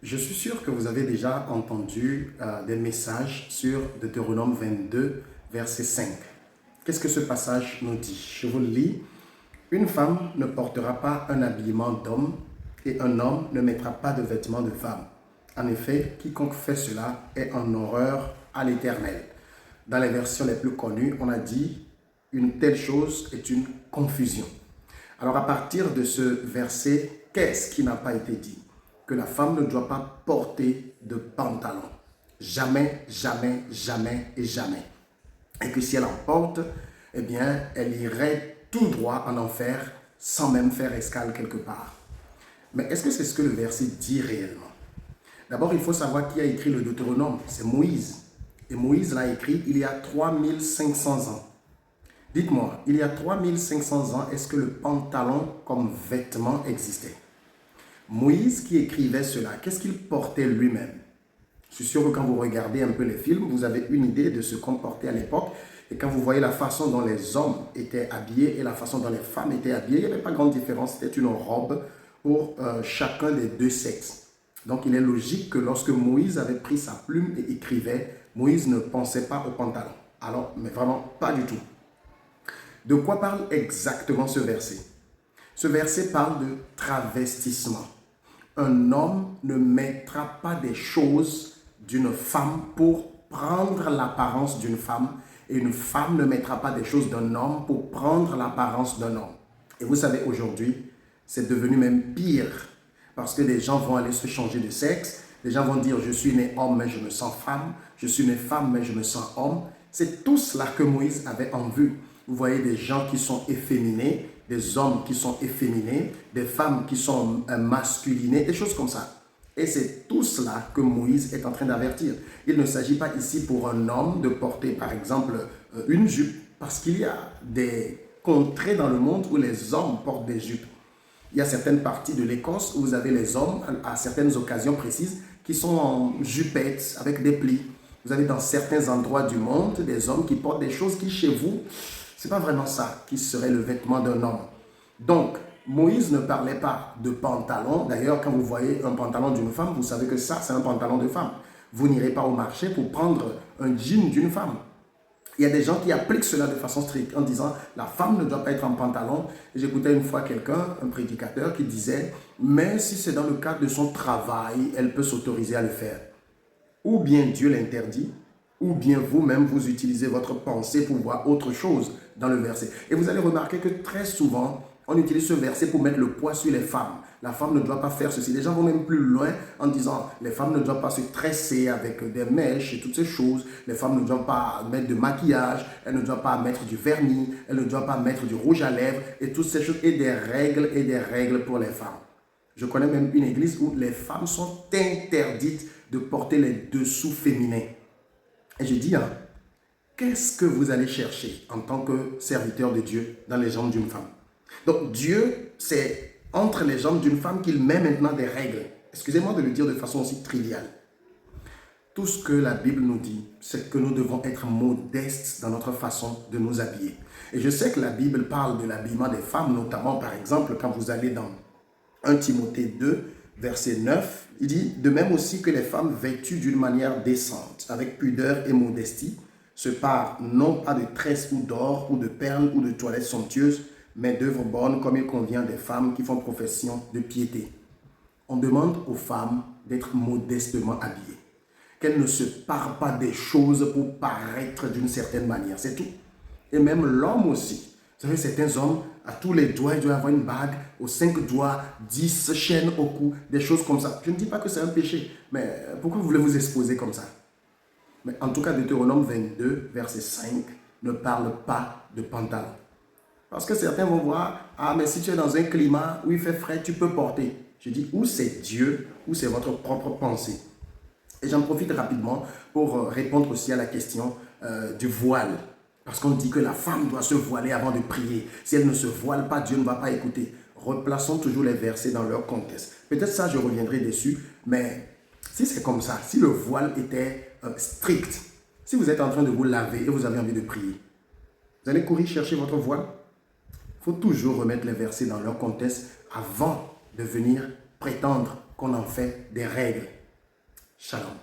Je suis sûr que vous avez déjà entendu des messages sur Deutéronome 22, verset 5. Qu'est-ce que ce passage nous dit? Je vous le lis. Une femme ne portera pas un habillement d'homme et un homme ne mettra pas de vêtements de femme. En effet, quiconque fait cela est en horreur à l'Éternel. Dans les versions les plus connues, on a dit une telle chose est une confusion. Alors à partir de ce verset, qu'est-ce qui n'a pas été dit? Que la femme ne doit pas porter de pantalon. Jamais, jamais, jamais et jamais. Et que si elle en porte, eh bien, elle irait tout droit en enfer sans même faire escale quelque part. Mais est-ce que c'est ce que le verset dit réellement? D'abord, il faut savoir qui a écrit le Deutéronome. C'est Moïse. Et Moïse l'a écrit il y a 3500 ans. Dites-moi, il y a 3500 ans, est-ce que le pantalon comme vêtement existait? Moïse qui écrivait cela, qu'est-ce qu'il portait lui-même? Je suis sûr que quand vous regardez un peu les films, vous avez une idée de ce qu'on portait à l'époque. Et quand vous voyez la façon dont les hommes étaient habillés et la façon dont les femmes étaient habillées, il n'y avait pas grande différence. C'était une robe pour chacun des deux sexes. Donc il est logique que lorsque Moïse avait pris sa plume et écrivait, Moïse ne pensait pas au pantalon. Alors, mais vraiment pas du tout. De quoi parle exactement ce verset? Ce verset parle de travestissement. Un homme ne mettra pas des choses d'une femme pour prendre l'apparence d'une femme et une femme ne mettra pas des choses d'un homme pour prendre l'apparence d'un homme. Et vous savez, aujourd'hui, c'est devenu même pire parce que les gens vont aller se changer de sexe. Les gens vont dire, je suis né homme mais je me sens femme. Je suis né femme mais je me sens homme. C'est tout cela que Moïse avait en vue. Vous voyez des gens qui sont efféminés, des hommes qui sont efféminés, des femmes qui sont masculinées, des choses comme ça. Et c'est tout cela que Moïse est en train d'avertir. Il ne s'agit pas ici pour un homme de porter par exemple une jupe, parce qu'il y a des contrées dans le monde où les hommes portent des jupes. Il y a certaines parties de l'Écosse où vous avez les hommes, à certaines occasions précises, qui sont en jupettes avec des plis. Vous avez dans certains endroits du monde des hommes qui portent des choses qui, chez vous, ce n'est pas vraiment ça qui serait le vêtement d'un homme. Donc, Moïse ne parlait pas de pantalon. D'ailleurs, quand vous voyez un pantalon d'une femme, vous savez que ça, c'est un pantalon de femme. Vous n'irez pas au marché pour prendre un jean d'une femme. Il y a des gens qui appliquent cela de façon stricte en disant la femme ne doit pas être en pantalon. J'écoutais une fois quelqu'un, un prédicateur, qui disait mais si c'est dans le cadre de son travail, elle peut s'autoriser à le faire. Ou bien Dieu l'interdit, ou bien vous-même vous utilisez votre pensée pour voir autre chose dans le verset. Et vous allez remarquer que très souvent, on utilise ce verset pour mettre le poids sur les femmes. La femme ne doit pas faire ceci. Les gens vont même plus loin en disant les femmes ne doivent pas se tresser avec des mèches et toutes ces choses. Les femmes ne doivent pas mettre de maquillage, elles ne doivent pas mettre du vernis, elles ne doivent pas mettre du rouge à lèvres et toutes ces choses et des règles pour les femmes. Je connais même une église où les femmes sont interdites de porter les dessous féminins. Et je dis, qu'est-ce que vous allez chercher en tant que serviteur de Dieu dans les jambes d'une femme? Donc Dieu, c'est entre les jambes d'une femme qu'il met maintenant des règles. Excusez-moi de le dire de façon aussi triviale. Tout ce que la Bible nous dit, c'est que nous devons être modestes dans notre façon de nous habiller. Et je sais que la Bible parle de l'habillement des femmes, notamment par exemple quand vous allez dans 1 Timothée 2, verset 9, il dit « De même aussi que les femmes vêtues d'une manière décente, avec pudeur et modestie, se parent non pas de tresses ou d'or ou de perles ou de toilettes somptueuses, mais d'œuvres bonnes comme il convient des femmes qui font profession de piété. » On demande aux femmes d'être modestement habillées, qu'elles ne se parent pas des choses pour paraître d'une certaine manière, c'est tout. Et même l'homme aussi. Vous savez, certains hommes, à tous les doigts, ils doivent avoir une bague, aux 5 doigts, 10 chaînes au cou, des choses comme ça. Je ne dis pas que c'est un péché, mais pourquoi vous voulez vous exposer comme ça? Mais en tout cas, Deutéronome 22, verset 5, ne parle pas de pantalon. Parce que certains vont voir, ah, mais si tu es dans un climat où il fait frais, tu peux porter. Je dis, ou c'est Dieu, ou c'est votre propre pensée. Et j'en profite rapidement pour répondre aussi à la question du voile. Parce qu'on dit que la femme doit se voiler avant de prier. Si elle ne se voile pas, Dieu ne va pas écouter. Replaçons toujours les versets dans leur contexte. Peut-être ça, je reviendrai dessus. Mais si c'est comme ça, si le voile était strict, si vous êtes en train de vous laver et vous avez envie de prier, vous allez courir chercher votre voile. Il faut toujours remettre les versets dans leur contexte avant de venir prétendre qu'on en fait des règles. Shalom.